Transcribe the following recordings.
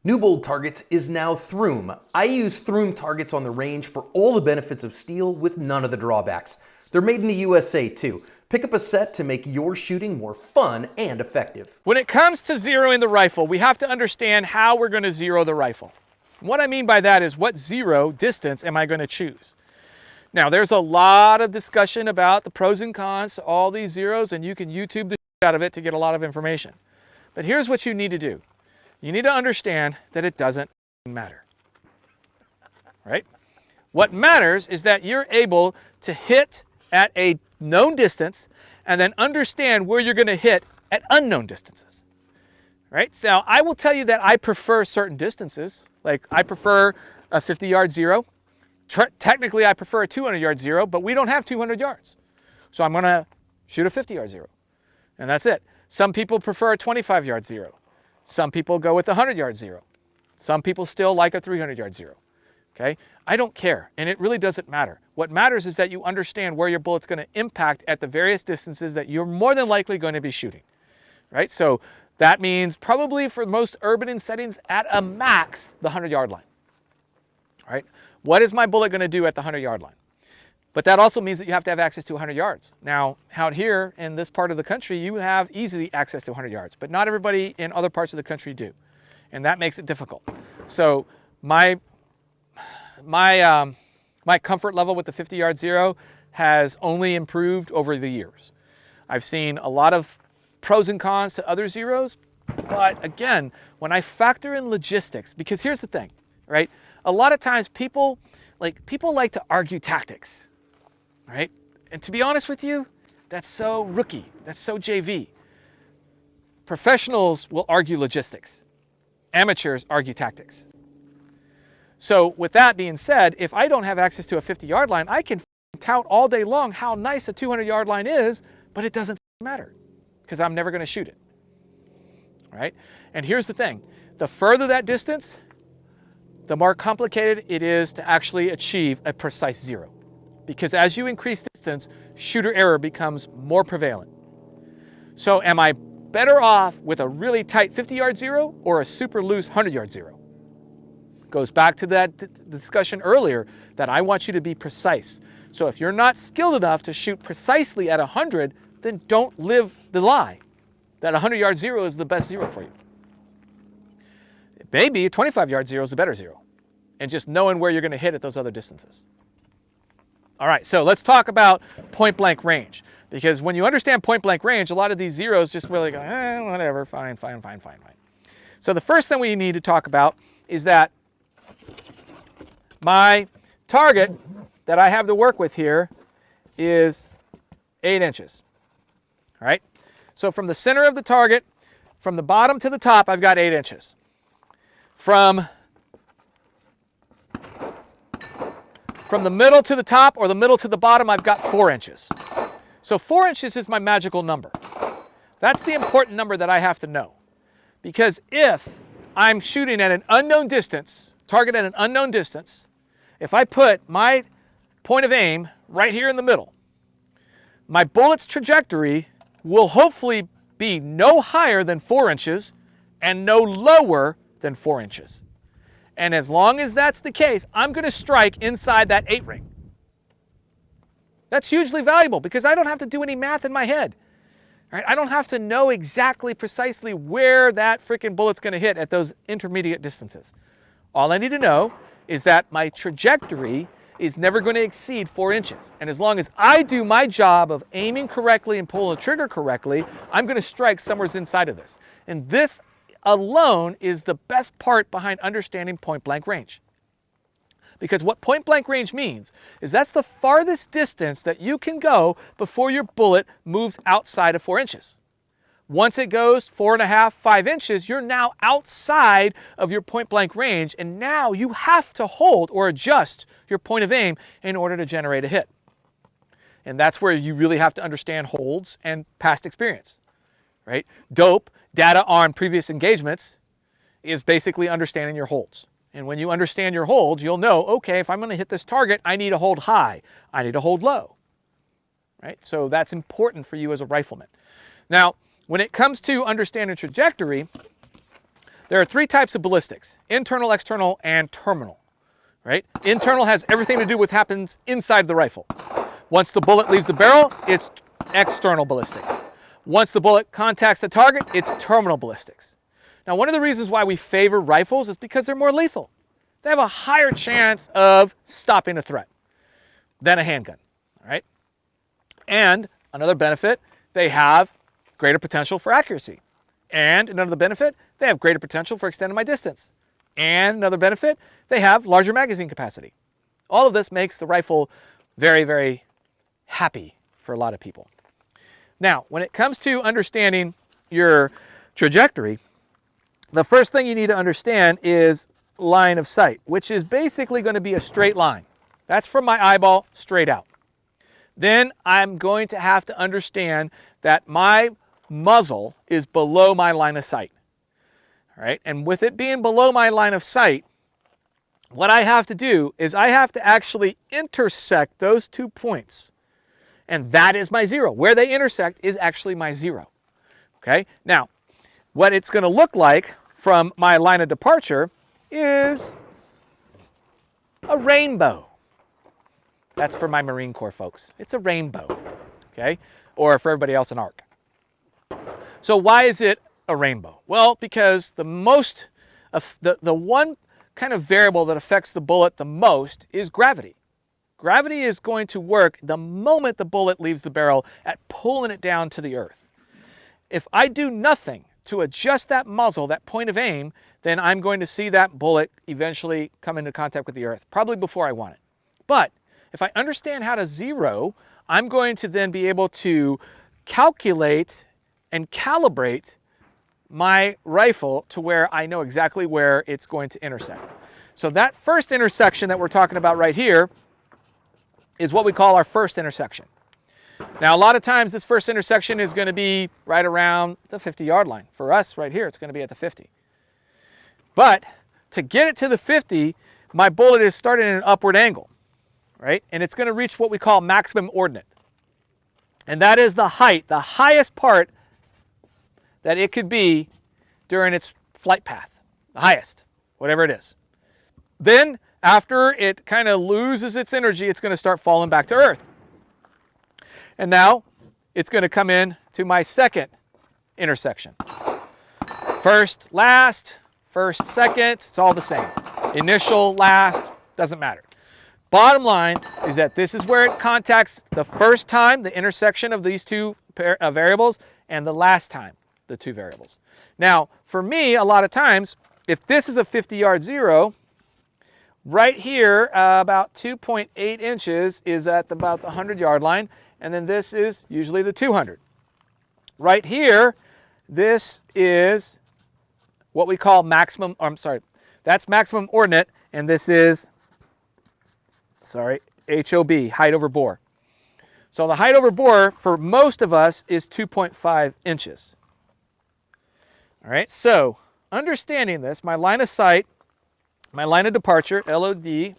Newbold Targets is now Throom. I use Throom targets on the range for all the benefits of steel with none of the drawbacks. They're made in the USA too. Pick up a set to make your shooting more fun and effective. When it comes to zeroing the rifle, we have to understand how we're going to zero the rifle. What I mean by that is, what zero distance am I going to choose? Now, there's a lot of discussion about the pros and cons to all these zeros, and you can YouTube the shit out of it to get a lot of information. But here's what you need to do. You need to understand that it doesn't matter, right? What matters is that you're able to hit at a known distance and then understand where you're going to hit at unknown distances, right? So I will tell you that I prefer certain distances. Like, I prefer a 50-yard zero. Technically, I prefer a 200-yard zero, but we don't have 200 yards. So I'm going to shoot a 50-yard zero, and that's it. Some people prefer a 25-yard zero. Some people go with a 100-yard zero. Some people still like a 300-yard zero. Okay? I don't care, and it really doesn't matter. What matters is that you understand where your bullet's going to impact at the various distances that you're more than likely going to be shooting. Right? So that means probably for most urban settings at a max, the 100-yard line. Right? What is my bullet going to do at the 100-yard line? But that also means that you have to have access to 100 yards. Now, out here in this part of the country, you have easily access to 100 yards, but not everybody in other parts of the country do. And that makes it difficult. So my comfort level with the 50-yard zero has only improved over the years. I've seen a lot of pros and cons to other zeros, but again, when I factor in logistics, because here's the thing, right? A lot of times people like to argue tactics. Right? And to be honest with you, that's so rookie. That's so JV. Professionals will argue logistics. Amateurs argue tactics. So with that being said, if I don't have access to a 50-yard line, I can tout all day long how nice a 200-yard line is, but it doesn't matter because I'm never going to shoot it. Right? And here's the thing. The further that distance, the more complicated it is to actually achieve a precise zero. Because as you increase distance, shooter error becomes more prevalent. So am I better off with a really tight 50-yard zero or a super loose 100-yard zero? Goes back to that discussion earlier that I want you to be precise. So if you're not skilled enough to shoot precisely at 100, then don't live the lie that a 100-yard zero is the best zero for you. Maybe a 25-yard zero is a better zero. And just knowing where you're going to hit at those other distances. All right, so let's talk about point-blank range. Because when you understand point-blank range, a lot of these zeros just really go, whatever, fine. So the first thing we need to talk about is that my target that I have to work with here is 8 inches. All right, so from the center of the target, from the bottom to the top, I've got 8 inches. From the middle to the top or the middle to the bottom, I've got 4 inches. So 4 inches is my magical number. That's the important number that I have to know. Because if I'm shooting at an unknown distance, target at an unknown distance, if I put my point of aim right here in the middle, my bullet's trajectory will hopefully be no higher than 4 inches and no lower than 4 inches. And as long as that's the case, I'm going to strike inside that 8 ring. That's hugely valuable because I don't have to do any math in my head. Right? I don't have to know exactly, precisely where that freaking bullet's going to hit at those intermediate distances. All I need to know is that my trajectory is never going to exceed 4 inches. And as long as I do my job of aiming correctly and pulling the trigger correctly, I'm going to strike somewhere inside of this. And this alone is the best part behind understanding point-blank range. Because what point-blank range means is that's the farthest distance that you can go before your bullet moves outside of 4 inches. Once it goes 4.5, 5 inches, you're now outside of your point-blank range, and now you have to hold or adjust your point of aim in order to generate a hit. And that's where you really have to understand holds and past experience. Right? DOPE, data on previous engagements, is basically understanding your holds. And when you understand your holds, you'll know, okay, if I'm going to hit this target, I need to hold high. I need to hold low. Right? So that's important for you as a rifleman. Now, when it comes to understanding trajectory, There are three types of ballistics: internal, external, and terminal. Right? Internal has everything to do with what happens inside the rifle. Once the bullet leaves the barrel, it's external ballistics. Once the bullet contacts the target, it's terminal ballistics. Now, one of the reasons why we favor rifles is because they're more lethal. They have a higher chance of stopping a threat than a handgun. All right? And another benefit, they have greater potential for accuracy. And another benefit, they have greater potential for extending my distance. And another benefit, they have larger magazine capacity. All of this makes the rifle very, very happy for a lot of people. Now, when it comes to understanding your trajectory, the first thing you need to understand is line of sight, which is basically going to be a straight line. That's from my eyeball straight out. Then I'm going to have to understand that my muzzle is below my line of sight. All right, and with it being below my line of sight, what I have to do is I have to actually intersect those 2 points. And that is my zero. Where they intersect is actually my zero. Okay, now what it's going to look like from my line of departure is a rainbow. That's for my Marine Corps folks. It's a rainbow. Okay, or for everybody else, an arc. So why is it a rainbow? Well, because the one kind of variable that affects the bullet the most is gravity. Gravity is going to work the moment the bullet leaves the barrel at pulling it down to the earth. If I do nothing to adjust that muzzle, that point of aim, then I'm going to see that bullet eventually come into contact with the earth, probably before I want it. But if I understand how to zero, I'm going to then be able to calculate and calibrate my rifle to where I know exactly where it's going to intersect. So that first intersection that we're talking about right here is what we call our first intersection. Now, a lot of times this first intersection is going to be right around the 50-yard line. For us right here, it's going to be at the 50. But to get it to the 50, my bullet is starting at an upward angle, right? And it's going to reach what we call maximum ordinate. And that is the height, the highest part that it could be during its flight path, the highest, whatever it is. Then, after it kind of loses its energy, it's going to start falling back to earth. And now, it's going to come in to my second intersection. First, last, first, second, it's all the same. Initial, last, doesn't matter. Bottom line is that this is where it contacts the first time, the intersection of these two variables, and the last time, the two variables. Now, for me, a lot of times, if this is a 50-yard zero, right here, about 2.8 inches is at about the 100-yard line, and then this is usually the 200. Right here, this is what we call maximum, that's maximum ordinate, and this is, HOB, height over bore. So the height over bore for most of us is 2.5 inches. All right, so understanding this, my line of sight, my line of departure, LOD,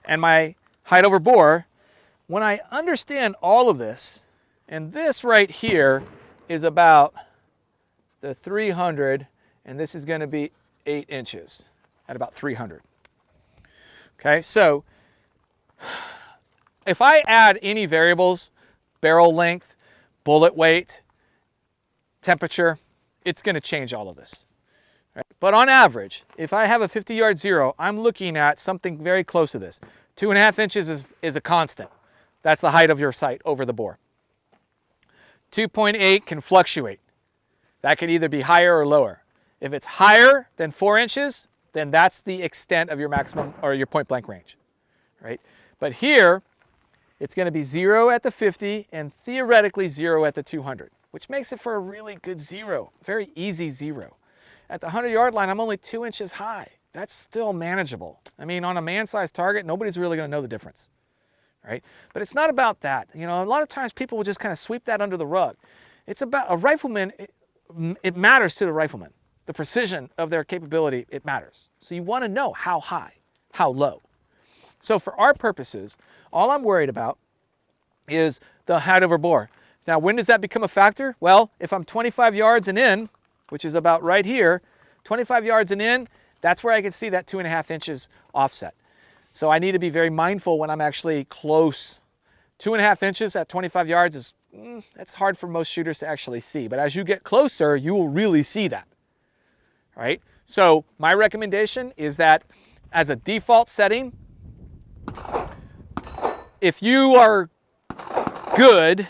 and my height over bore, when I understand all of this, and this right here is about the 300, and this is going to be 8 inches at about 300. Okay, so if I add any variables, barrel length, bullet weight, temperature, it's going to change all of this. Right? But on average, if I have a 50-yard zero, I'm looking at something very close to this. 2.5 inches is a constant. That's the height of your sight over the bore. 2.8 can fluctuate. That could either be higher or lower. If it's higher than 4 inches, then that's the extent of your maximum or your point blank range, right? But here, it's going to be 0 at the 50 and theoretically 0 at the 200, which makes it for a really good zero, very easy zero. At the 100-yard line, I'm only 2 inches high. That's still manageable. I mean, on a man-sized target, nobody's really going to know the difference, right? But it's not about that. You know, a lot of times people will just kind of sweep that under the rug. It's about a rifleman. It matters to the rifleman. The precision of their capability, it matters. So you want to know how high, how low. So for our purposes, all I'm worried about is the height over bore. Now, when does that become a factor? Well, if I'm 25 yards and in, which is about right here, 25 yards and in, that's where I can see that 2.5 inches offset. So I need to be very mindful when I'm actually close. 2.5 inches at 25 yards is, that's hard for most shooters to actually see. But as you get closer, you will really see that, right? So my recommendation is that as a default setting, if you are good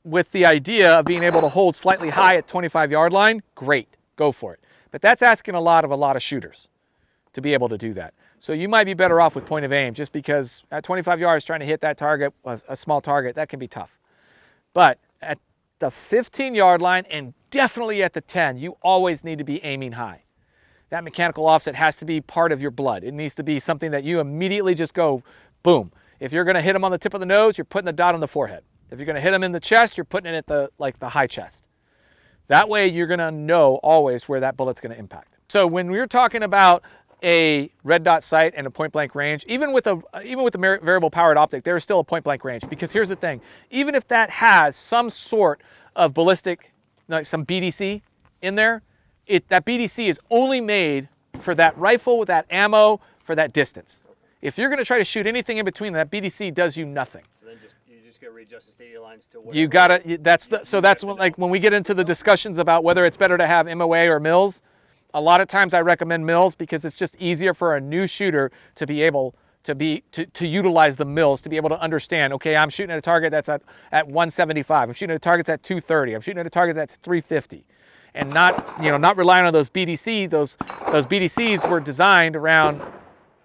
with the idea of being able to hold slightly high at 25-yard line, great, go for it. But that's asking a lot of shooters to be able to do that. So you might be better off with point of aim, just because at 25 yards trying to hit that target, a small target, that can be tough. But at the 15-yard line and definitely at the 10, you always need to be aiming high. That mechanical offset has to be part of your blood. It needs to be something that you immediately just go, boom. If you're going to hit them on the tip of the nose, you're putting the dot on the forehead. If you're going to hit them in the chest, you're putting it at the high chest. That way you're going to know always where that bullet's going to impact. So when we're talking about a red dot sight and a point blank range, even with a variable powered optic, there is still a point blank range. Because here's the thing, even if that has some sort of ballistic, like some BDC in there, that BDC is only made for that rifle with that ammo for that distance. If you're going to try to shoot anything in between, that BDC does you nothing. So then you just got to readjust the stadium lines to whatever. You got to, that's what, like when we get into the discussions about whether it's better to have MOA or mils, a lot of times I recommend mils because it's just easier for a new shooter to be able to utilize the mils, to be able to understand, okay, I'm shooting at a target that's at 175. I'm shooting at a target that's at 230. I'm shooting at a target that's 350. And not relying on those BDC. Those BDCs were designed around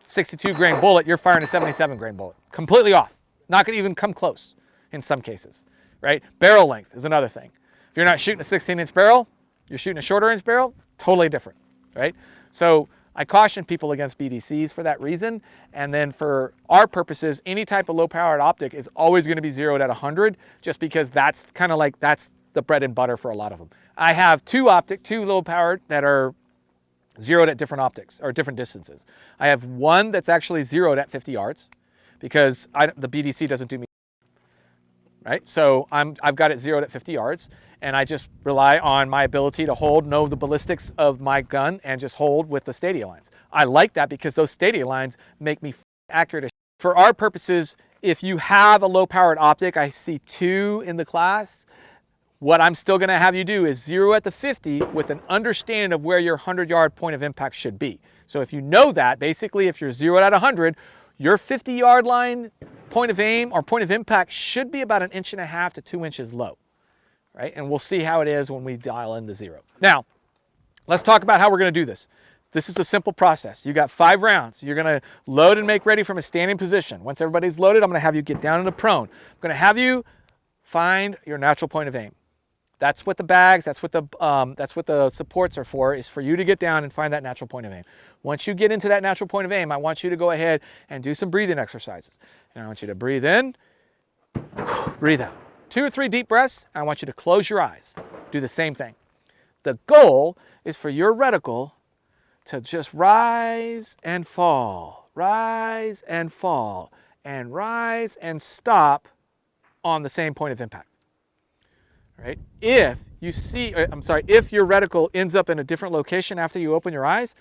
62 grain bullet. You're firing a 77 grain bullet. Completely off. Not going to even come close in some cases, right? Barrel length is another thing. If you're not shooting a 16-inch barrel, you're shooting a shorter inch barrel, totally different, right? So I caution people against BDCs for that reason. And then for our purposes, any type of low-powered optic is always going to be zeroed at 100, just because that's kind of like, that's the bread and butter for a lot of them. I have two low-powered that are zeroed at different optics or different distances. I have one that's actually zeroed at 50 yards because the BDC doesn't do me, right? So I've got it zeroed at 50 yards, and I just rely on my ability to know the ballistics of my gun and just hold with the stadia lines. I like that because those stadia lines make me accurate as shit. For our purposes, if you have a low-powered optic, I see two in the class, what I'm still going to have you do is zero at the 50 with an understanding of where your 100-yard point of impact should be. So if you know that, basically if you're zeroed at 100, your 50-yard line point of aim or point of impact should be about 1.5 inches to 2 inches low, right? And we'll see how it is when we dial in the zero. Now, let's talk about how we're going to do this. This is a simple process. You got 5 rounds. You're going to load and make ready from a standing position. Once everybody's loaded, I'm going to have you get down into prone. I'm going to have you find your natural point of aim. That's what the bags, that's what the supports are for, is for you to get down and find that natural point of aim. Once you get into that natural point of aim, I want you to go ahead and do some breathing exercises. And I want you to breathe in, breathe out. 2 or 3 deep breaths. I want you to close your eyes. Do the same thing. The goal is for your reticle to just rise and fall, rise and fall, and rise and stop on the same point of impact. Right? If your reticle ends up in a different location after you open your eyes,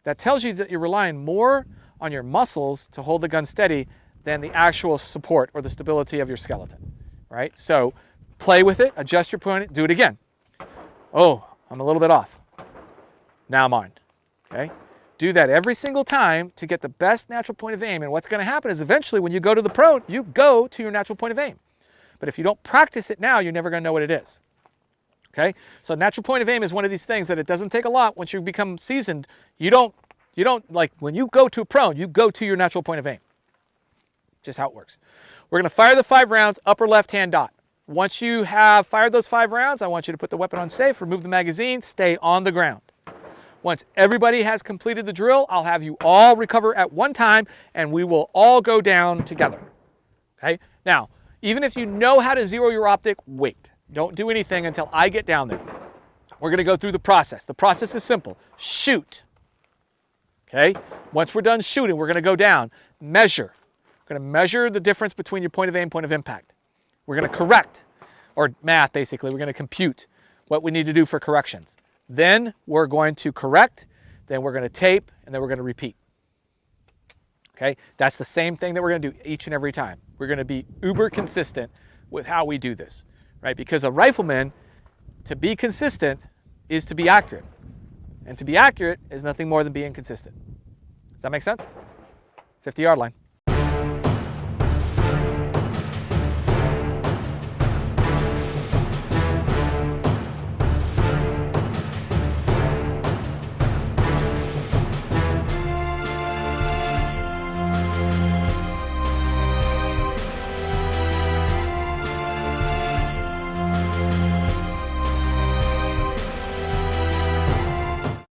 that tells you that you're relying more on your muscles to hold the gun steady than the actual support or the stability of your skeleton, right? So play with it, adjust your point, do it again. Oh, I'm a little bit off. Now I'm on, okay? Do that every single time to get the best natural point of aim. And what's going to happen is eventually when you go to the prone, you go to your natural point of aim. But if you don't practice it now, you're never going to know what it is. Okay? So natural point of aim is one of these things that it doesn't take a lot. Once you become seasoned, you don't like when you go to a prone, you go to your natural point of aim. Just how it works. We're going to fire the 5 rounds, upper left-hand dot. Once you have fired those 5 rounds, I want you to put the weapon on safe, remove the magazine, stay on the ground. Once everybody has completed the drill, I'll have you all recover at one time, and we will all go down together. Okay? Now, even if you know how to zero your optic, wait. Don't do anything until I get down there. We're going to go through the process. The process is simple. Shoot. Okay? Once we're done shooting, we're going to go down. Measure. We're going to measure the difference between your point of aim, point of impact. We're going to correct, or math basically. We're going to compute what we need to do for corrections. Then we're going to correct, then we're going to tape, and then we're going to repeat. Okay, that's the same thing that we're going to do each and every time. We're going to be uber consistent with how we do this, right? Because a rifleman, to be consistent is to be accurate. And to be accurate is nothing more than being consistent. Does that make sense? 50-yard line.